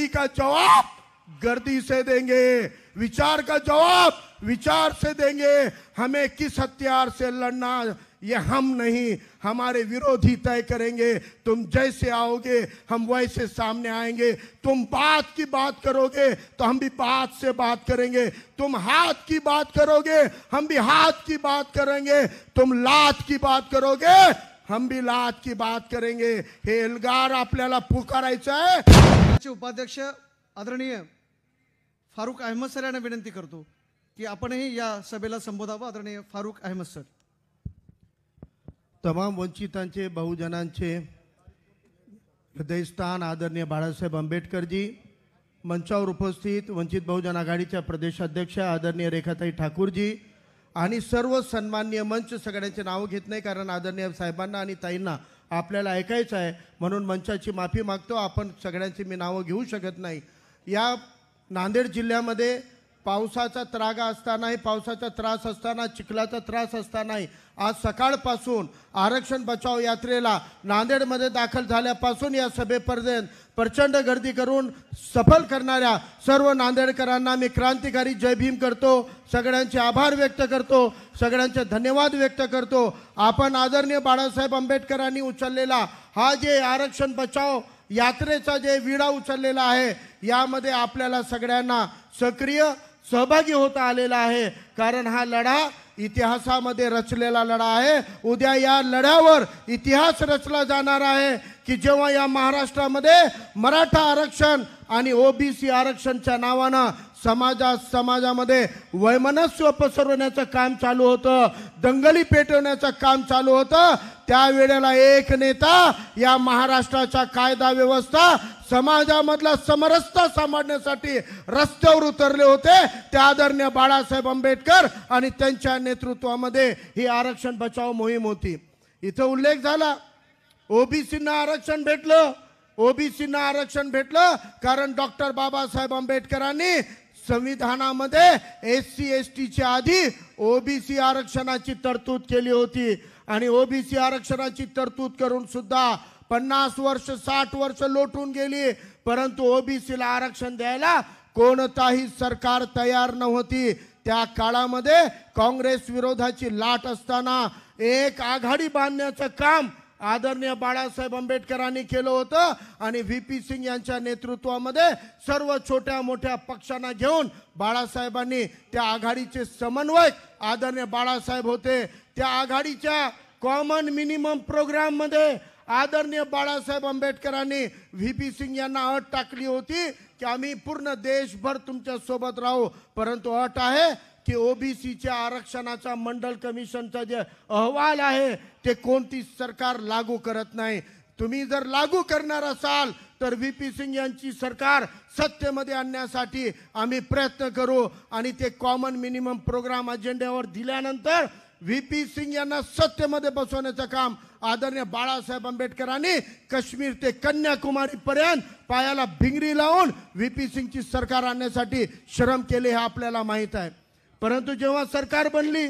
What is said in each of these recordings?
गर्दी का जवाब गर्दी से देंगे, विचार का जवाब विचार से देंगे। हमें किस हथियार से लड़ना ये हम नहीं, हमारे विरोधी तय करेंगे। तुम जैसे आओगे हम वैसे सामने आएंगे। तुम बात की बात करोगे तो हम भी बात से बात करेंगे। तुम हाथ की बात करोगे हम भी हाथ की बात करेंगे। तुम लात की बात करोगे हम भी लात की बात करेंगे। हे एल्गार आपल्याला पुकारायचं आहे। उपाध्यक्ष आदरणीय फारुक अहमद सर यांना विनंती करतो की आपणही या सभेला संबोधावं। आदरणीय फारुक अहमद सर। तमाम वंचितांचे बहुजनांचे हृदयस्थान आदरणीय बाळासाहेब आंबेडकरजी, मंचावर उपस्थित वंचित बहुजन आघाडीच्या प्रदेशाध्यक्ष आदरणीय रेखाताई ठाकूरजी आणि सर्व सन्माननीय मंच, सगळ्यांचे नाव घेत नाही कारण आदरणीय साहेबांना आणि ताईंना आपल्याला ऐकायचं आहे म्हणून मंचाची माफी मागतो। आपण सगळ्यांची मी नावं घेऊ शकत नाही। या नांदेड जिल्ह्यामध्ये पावसाचा त्रागा असतानाही, पावसाचा त्रास असताना, चिखलाचा त्रास असतानाही आज सकाळपासून आरक्षण बचाव यात्रेला नांदेडमध्ये दाखल झाल्यापासून या सभेपर्यंत प्रचंड गर्दी करून सफल करणाऱ्या सर्व नांदेडकरांना मी क्रांतिकारी जय भीम करतो। सगळ्यांचे आभार व्यक्त करतो, सगळ्यांचे धन्यवाद व्यक्त करतो। आपण आदरणीय बाळासाहेब आंबेडकरांनी उचललेला हा जे आरक्षण बचाव यात्रेचा जे विडा उचललेला आहे यामध्ये आपल्याला सगळ्यांना सक्रिय सहभागी होता आलेला आहे कारण हा लढा इतिहासामध्ये रचलेला लढा आहे। उद्या या लढ्यावर इतिहास रचला जाणार आहे की जेव्हा या महाराष्ट्रामध्ये मराठा आरक्षण आणि ओबीसी आरक्षणच्या नावानं समाजामध्ये वैमनस्य पसरवण्याचं काम चालू होतं, दंगली पेटवण्याचं काम चालू होतं। त्यावेळेला एक नेता या महाराष्ट्राच्या कायदा व्यवस्था समाजामधला समरसता सांभाळण्यासाठी रस्त्यावर उतरले होते। त्या आदरणीय बाळासाहेब आंबेडकर आणि त्यांच्या नेतृत्वामध्ये ही आरक्षण बचाव मोहीम होती। इथं उल्लेख झाला ओबीसींना आरक्षण भेटलं, ओबीसींना आरक्षण भेटलं कारण डॉक्टर बाबासाहेब आंबेडकरांनी संविधानामध्ये एससी एसटीच्या आधी ओबीसी आरक्षणाची तरतूद केली होती आणि ओबीसी आरक्षणाची तरतूद करून सुद्धा 50 वर्ष 60 वर्ष लोटून गेली परंतु ओबीसीला आरक्षण द्यायला कोणताही सरकार तयार नव्हती। त्या काळामध्ये काँग्रेस विरोधाची लाट असताना एक आघाडी बांधण्याचं काम आदरणीय बाळासाहेब आंबेडकरांनी केलं होतं आणि व्हीपी सिंग यांच्या नेतृत्वामध्ये सर्व छोट्या मोठ्या पक्षांना घेऊन बाळासाहेबांनी त्या आघाडीचे समन्वयक आदरणीय बाळासाहेब होते। त्या आघाडीच्या कॉमन मिनिमम प्रोग्राम मध्ये आदरणीय बाळासाहेब आंबेडकरांनी व्हीपी सिंग यांना अट टाकली होती की आम्ही पूर्ण देशभर तुमच्या सोबत राहू परंतु अट आहे की ओबीसीच्या आरक्षणाचा मंडल कमिशनचा जे अहवाल आहे ते कोणती सरकार लागू करत नाही। तुम्ही जर लागू करणार असाल तर व्हीपी सिंग यांची सरकार सत्तेमध्ये आणण्यासाठी आम्ही प्रयत्न करू आणि ते कॉमन मिनिमम प्रोग्राम अजेंड्यावर दिल्यानंतर व्हीपी सिंग यांना सत्तेमध्ये बसवण्याचं काम आदरणीय बाळासाहेब आंबेडकरांनी काश्मीर ते कन्याकुमारी पर्यंत पायाला भिंगरी लावून व्हीपी सिंगची सरकार आणण्यासाठी श्रम केले हे आपल्याला माहित आहे। परंतु जेव्हा सरकार बनली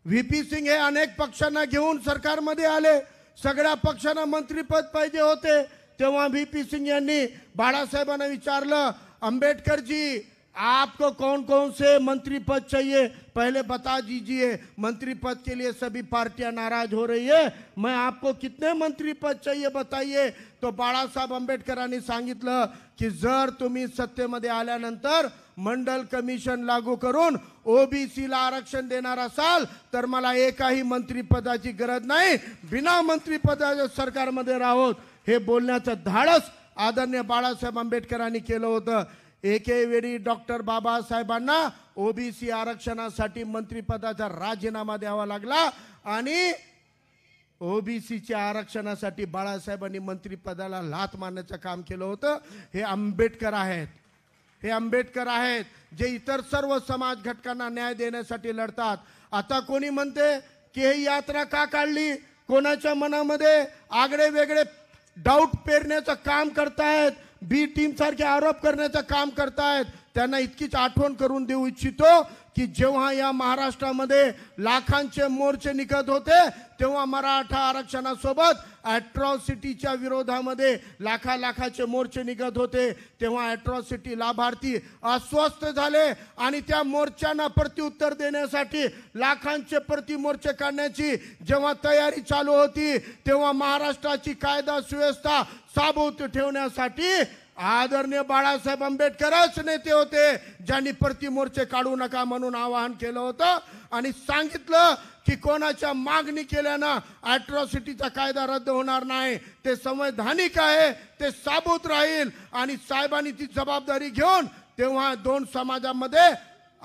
व्हीपी सिंग हे अनेक पक्षांना घेऊन सरकारमध्ये आले, सगळ्या पक्षांना मंत्रीपद पाहिजे होते। तेव्हा व्हीपी सिंग यांनी बाळासाहेबांना विचारलं अंबेडकर जी आपको कौन कौन से मंत्री पद चाहिए पहले बता दीजिए। मंत्री पद के लिए सभी पार्टियां नाराज हो रही है, मैं आपको कितने मंत्री पद चाहिए बताइए। तो बाळासाहेब आंबेडकरांनी सांगितलं की जर तुम्ही सत्तेमध्ये आल्यानंतर मंडल कमिशन लागू करून ओबीसीला आरक्षण देणार असाल तर मला एकाही मंत्रिपदाची गरज नाही, बिना मंत्रिपदाच्या सरकारमध्ये राहोत। हे बोलण्याचं धाडस आदरणीय बाळासाहेब आंबेडकरांनी केलं होतं। एके वेळी डॉक्टर बाबासाहेबांना ओबीसी आरक्षणासाठी मंत्रिपदाचा राजीनामा द्यावा लागला आणि ओबीसीच्या आरक्षणासाठी बाळासाहेबांनी मंत्रिपदाला लाथ मारण्याचं काम केलं होतं। हे आंबेडकर आहेत, हे आंबेडकर आहेत जे इतर सर्व समाज घटकांना न्याय देण्यासाठी लढतात। आता कोणी म्हणते की ही यात्रा का काढली, कोणाच्या मनामध्ये आगळे वेगळे डाऊट पेरण्याचं काम करतायत, बी टीम सारखे आरोप करण्याचं काम करतायत। त्यांना इतकीच आठवण करून देऊ इच्छितो की जेव्हा या महाराष्ट्रामध्ये लाखांचे मोर्चे निघत होते तेव्हा मराठा आरक्षणासोबत ॲट्रॉसिटीच्या विरोधामध्ये लाखाचे मोर्चे निघत होते, तेव्हा ॲट्रॉसिटी लाभार्थी अस्वस्थ झाले आणि त्या मोर्चांना प्रत्युत्तर देण्यासाठी लाखांचे प्रतिमोर्चे काढण्याची जेव्हा तयारी चालू होती तेव्हा महाराष्ट्राची कायदा सुव्यवस्था साबूत ठेवण्यासाठी आदरणीय बाळासाहेब आंबेडकरच नेते होते ज्यांनी प्रतिमोर्चे काढू नका म्हणून आवाहन केलं होतं आणि सांगितलं की कोणाच्या मागणी केल्यानं ॲट्रॉसिटीचा कायदा रद्द होणार नाही, ते संवैधानिक आहे, ते साबूत राहील आणि साहेबांनी ती जबाबदारी घेऊन तेव्हा दोन समाजामध्ये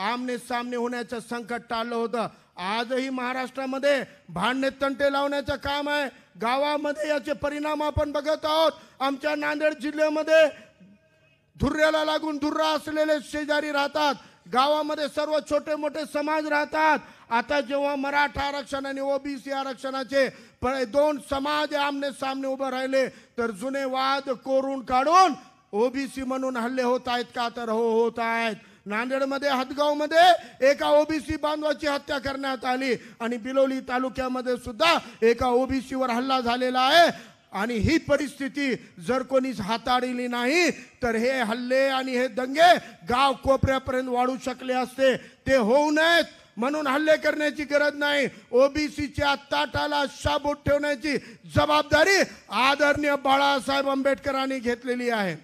आमने सामने होण्याचं संकट टाळलं होतं. आजही महाराष्ट्रामध्ये भांडणे तंटे लावण्याचं काम आहे. गावामध्ये याचे परिणाम आपण बघत आहोत. आमच्या नांदेड जिल्ह्यामध्ये धुर्याला लागून धुर्रा असलेले शेजारी राहतात, गावामध्ये सर्व छोटे मोठे समाज राहतात. आता जेव्हा मराठा आरक्षण आणि ओबीसी आरक्षणाचे दोन समाज आमने सामने उभे राहिले तर जुने वाद कोरून काढून ओबीसी म्हणून हल्ले होत आहेत का? तर हो, होत आहेत. नांदेडमध्ये हदगावमध्ये एका ओबीसी बांधवाची हत्या करण्यात आली आणि बिलोली तालुक्यामध्ये सुद्धा एका ओबीसीवर हल्ला झालेला आहे. आणि ही परिस्थिती जर कोणी हाताळली नाही तर हे हल्ले आणि हे दंगे गाव कोपऱ्यापर्यंत वाढू शकले असते. ते होऊ नयेत म्हणून हल्ले करण्याची गरज नाही. ओबीसीच्या ताटाला शाबूत ठेवण्याची जबाबदारी आदरणीय बाळासाहेब आंबेडकरांनी घेतलेली आहे.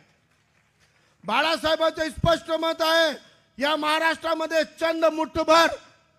बाळासाहेबांचे स्पष्ट मत आहे, या महाराष्ट्रामध्ये चंद मुठभर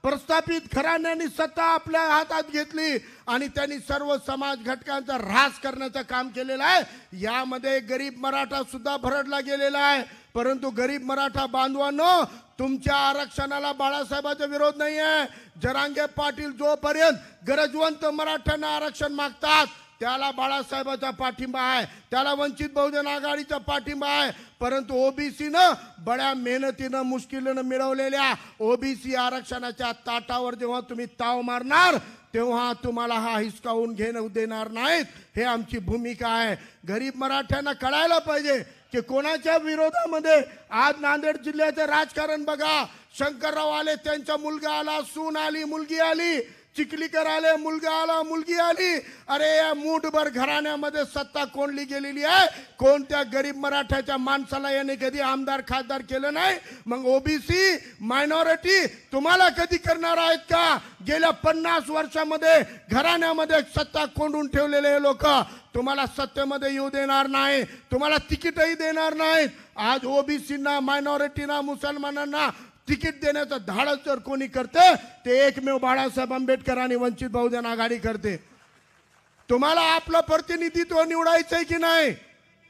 प्रस्थापित घराण्यांनी सत्ता आपल्या हातात घेतली आणि त्यांनी सर्व समाज घटकांचा ऱ्हास करण्याचं काम केलेलं आहे. यामध्ये गरीब मराठा सुद्धा भरडला गेलेला आहे. परंतु गरीब मराठा बांधवांनो, तुमच्या आरक्षणाला बाळासाहेबांचा विरोध नाही आहे. जरांगे पाटील जोपर्यंत गरजवंत मराठ्यांना आरक्षण मागतात त्याला बाळासाहेबांचा पाठिंबा आहे, त्याला वंचित बहुजन आघाडीचा पाठिंबा आहे. परंतु ओबीसीनं बड्या मेहनतीनं मुश्किलीनं मिळवलेल्या ओबीसी आरक्षणाच्या ताटावर जेव्हा तुम्ही ताव मारणार तेव्हा तुम्हाला हा हिसकावून घेणं देणार नाहीत. हे आमची भूमिका आहे. गरीब मराठ्यांना कळायला पाहिजे की कोणाच्या विरोधामध्ये आज नांदेड जिल्ह्याचं राजकारण बघा. शंकरराव आले, त्यांचा मुलगा आला, सून आली, मुलगी आली. चिखलीकर आले, मुलगा आला, मुलगी आली. अरे या मूठभर घराण्यामध्ये सत्ता कोणली गेलेली आहे. कोणत्या गरीब मराठ्याच्या माणसाला याने कधी आमदार खासदार केलं नाही. मग ओबीसी मायनॉरिटी तुम्हाला कधी करणार आहेत का? गेल्या 50 वर्षामध्ये घराण्यामध्ये सत्ता कोंडून ठेवलेले लोक तुम्हाला सत्तेमध्ये येऊ देणार नाही, तुम्हाला तिकीटही देणार नाहीत. आज ओबीसीना, मायनॉरिटीना, मुसलमानांना तिकीट देण्याचं धाडस जर कोणी करते ते एकमेव बाळासाहेब आंबेडकर आणि वंचित बहुजन आघाडी करते. तुम्हाला आपलं प्रतिनिधित्व निवडायचंय की नाही?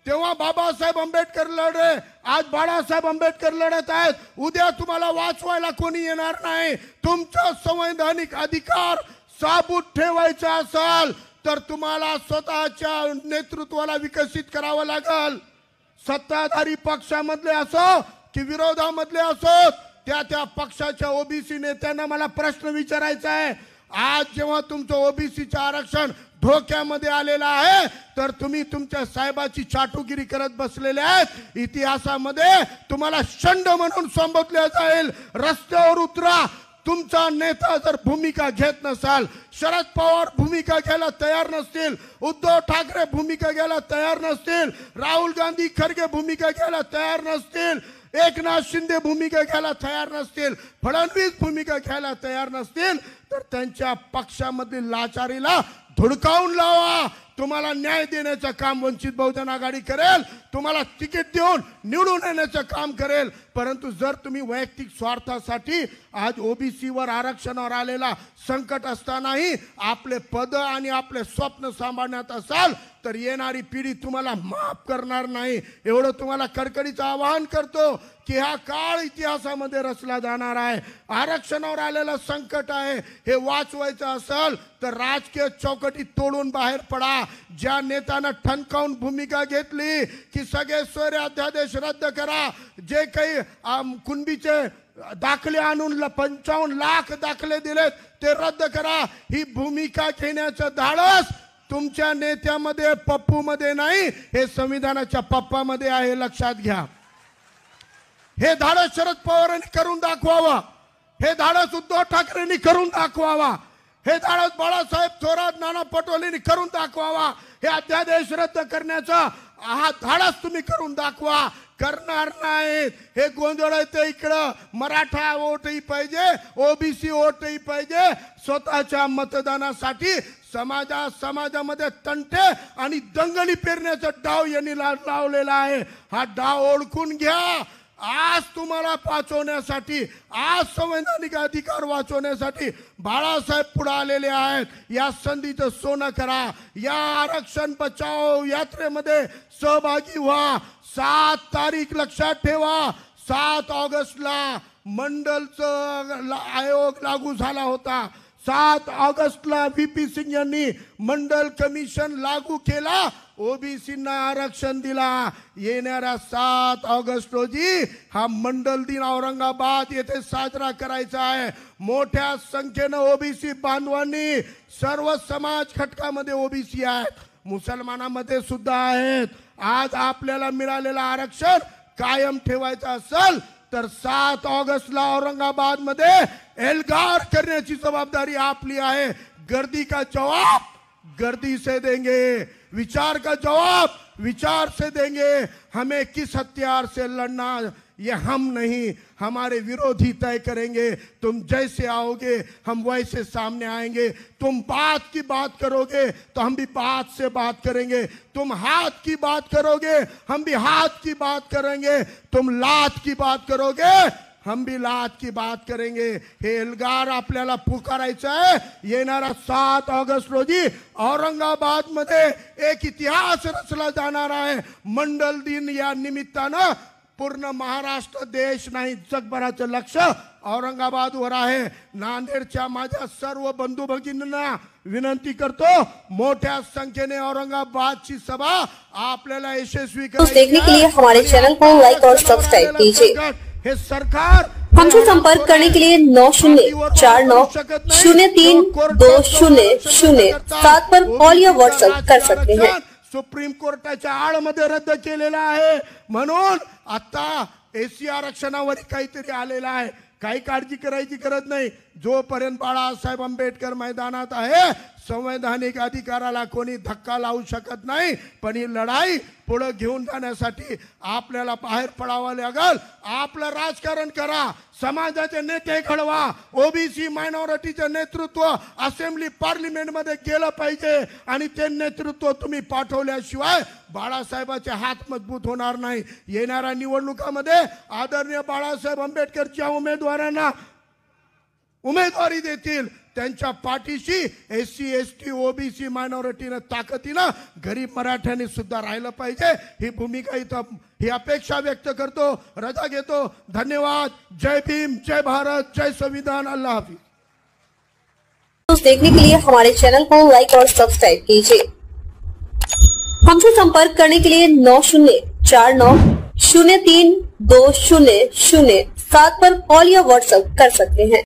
तेव्हा बाबासाहेब आंबेडकर लढले, आज बाळासाहेब आंबेडकर लढत आहेत. उद्या तुम्हाला वाचवायला कोणी येणार नाही. तुमचा संवैधानिक अधिकार साबूत ठेवायचा असेल तर तुम्हाला स्वतःच्या नेतृत्वाला विकसित करावं लागेल. सत्ताधारी पक्षामधले असो की विरोधामधले असो, त्या पक्षाच्या ओबीसी नेत्यांना मला प्रश्न विचारायचा आहे. आज जेव्हा तुमचं ओबीसीचं आरक्षण धोक्यामध्ये आलेलं आहे तर तुम्ही तुमच्या साहेबाची चाटुगिरी करत बसलेले आहेत. इतिहासामध्ये तुम्हाला शंड म्हणून संबोधले जाईल. रस्त्यावर उतरा. तुमचा नेता जर भूमिका घेत नसाल, शरद पवार भूमिका घ्यायला तयार नसतील, उद्धव ठाकरे भूमिका घ्यायला तयार नसतील, राहुल गांधी खरगे भूमिका घ्यायला तयार नसतील, एकनाथ शिंदे भूमिका घ्यायला तयार नसतील, फडणवीस भूमिका घ्यायला तयार नसतील तर त्यांच्या पक्षामधील लाचारीला धुडकावून लावा. तुम्हाला न्याय देण्याचं काम वंचित बहुजन आघाडी करेल, तुम्हाला तिकीट देऊन निवडून येण्याचं काम करेल. परंतु जर तुम्ही वैयक्तिक स्वार्थासाठी आज ओबीसीवर आरक्षणावर आलेला संकट असतानाही आपले पद आणि आपले स्वप्न सांभाळण्यात असाल तर येणारी पिढी तुम्हाला माफ करणार नाही. एवढं तुम्हाला कडकडीचं आवाहन करतो की हा काळ इतिहासामध्ये रचला जाणार आहे. आरक्षणावर आलेलं संकट आहे, हे वाचवायचं असेल तर राजकीय चौकटी तोडून बाहेर पडा. ज्या नेत्यानं ठणकावून भूमिका घेतली की सगळे सोयरे अध्यादेश रद्द करा, जे काही कुणबीचे दाखले आणून 55 लाख दाखले दिलेत ते रद्द करा, ही भूमिका घेण्याचं धाडस तुमच्या नेत्यामध्ये, पप्पूमध्ये नाही, हे संविधानाच्या पप्पामध्ये आहे, लक्षात घ्या. हे धाडस शरद पवारांनी करून दाखवावा, हे धाडस उद्धव ठाकरेंनी करून दाखवावा, हे धाडस बाळासाहेब थोरात नाना पटोलेंनी करून दाखवावा. हे अध्यादेश रद्द करण्याचा हा धाडस तुम्ही करून दाखवा. करणार नाहीत. हे गोंधळ आहे इकडं मराठा वोटही पाहिजे, ओबीसी वोटही पाहिजे. स्वतःच्या मतदानासाठी समाजामध्ये तंटे आणि दंगली पेरण्याचा डाव यांनी लावलेला आहे. हा डाव ओळखून घ्या. आज तुम्हाला वाचवण्यासाठी, आज संवैधानिक अधिकार वाचवण्यासाठी बाळासाहेब पुढे आलेले आहेत. या संधीचं सोनं करा. या आरक्षण बचाव यात्रेमध्ये सहभागी व्हा. 7 तारीख लक्षात ठेवा. 7 ऑगस्टला मंडलचं आयोग लागू झाला होता. 7 ऑगस्टला VP सिंग यांनी मंडल कमिशन लागू केला, ओबीसींना आरक्षण दिला. येणाऱ्या 7 ऑगस्ट रोजी हा मंडल दिन औरंगाबाद येथे साजरा करायचा आहे. मोठ्या संख्येने ओबीसी बांधवांनी, सर्व समाज घटकामध्ये ओबीसी आहेत, मुसलमानांमध्ये सुद्धा आहेत. आज आपल्याला मिळालेलं आरक्षण कायम ठेवायचं असेल तर 7 ऑगस्टला औरंगाबाद मध्ये एल्गार करण्याची जबाबदारी आपली आहे. गर्दी का जवाब गर्दी से देंगे, विचार का जवाब विचार से देंगे. हमें किस हथियार से लड़ना ये हम नहीं, हमारे विरोधी तय करेंगे. तुम जैसे आओगे हम वैसे सामने आएंगे. तुम बात की बात करोगे तो हम भी बात से बात करेंगे. तुम हाथ की बात करोगे हम भी हाथ की बात करेंगे. तुम लात की बात करोगे हम भी लात की बात करेंगे. हे एल्गार आपल्याला पुकारायचं आहे. येणारा 7 ऑगस्ट रोजी औरंगाबाद मध्ये एक इतिहास रचला जाणार आहे. मंडल दिन या निमित्तानं पूर्ण महाराष्ट्र, देश नाही जगभराचं लक्ष औरंगाबादवर आहे. नांदेडच्या माझ्या सर्व बंधू भगिनींना विनंती करतो, मोठ्या संख्येने औरंगाबादची सभा आपल्याला यशस्वी देखने के लिए हमारे चैनल को लाइक और सब्सक्राइब कीजिए. हे सरकार हमसे संपर्क करने के लिए 9049032007 पर कॉल या व्हाट्सएप कर सकते हैं. सुप्रीम कोर्टाच्या आळमध्ये रद्द केलेला आहे. म्हणून आता एसी आरक्षणावर काहीतरी आलेला आहे. काही काळजी करायची गरज नाही. जोपर्यंत बाळासाहेब आंबेडकर मैदानात आहे, संवैधानिक अधिकाराला कोणी धक्का लावू शकत नाही. पण ही लढाई पुढे घेऊन जाण्यासाठी आपल्याला बाहेर पडावं लागेल. आपलं राजकारण करा, समाजाचे नेते घडवा. ओबीसी मायनॉरिटीचं नेतृत्व असेंब्ली पार्लिमेंट मध्ये गेलं पाहिजे आणि ते नेतृत्व तुम्ही पाठवल्याशिवाय बाळासाहेबांचे हात मजबूत होणार नाही. येणाऱ्या निवडणुकामध्ये आदरणीय बाळासाहेब आंबेडकर ज्या उमेदवारांना उमेदवारी देतील त्यांच्या पाठीशी SC ST OBC मायनॉरिटीने ताकदीनं गरीब मराठ्यांनी सुद्धा राहिलं पाहिजे. ही भूमिका इथं, ही अपेक्षा व्यक्त करतो. रजा घेतो. धन्यवाद. जय भीम, जय भारत, जय संविधान. अल्लाह हाफिज. देखने के लिए हमारे चैनल को लाइक और सब्सक्राइब कीजिए. हमसे संपर्क करने के लिए 9049032007 पर कॉल या व्हाट्सएप कर सकते हैं.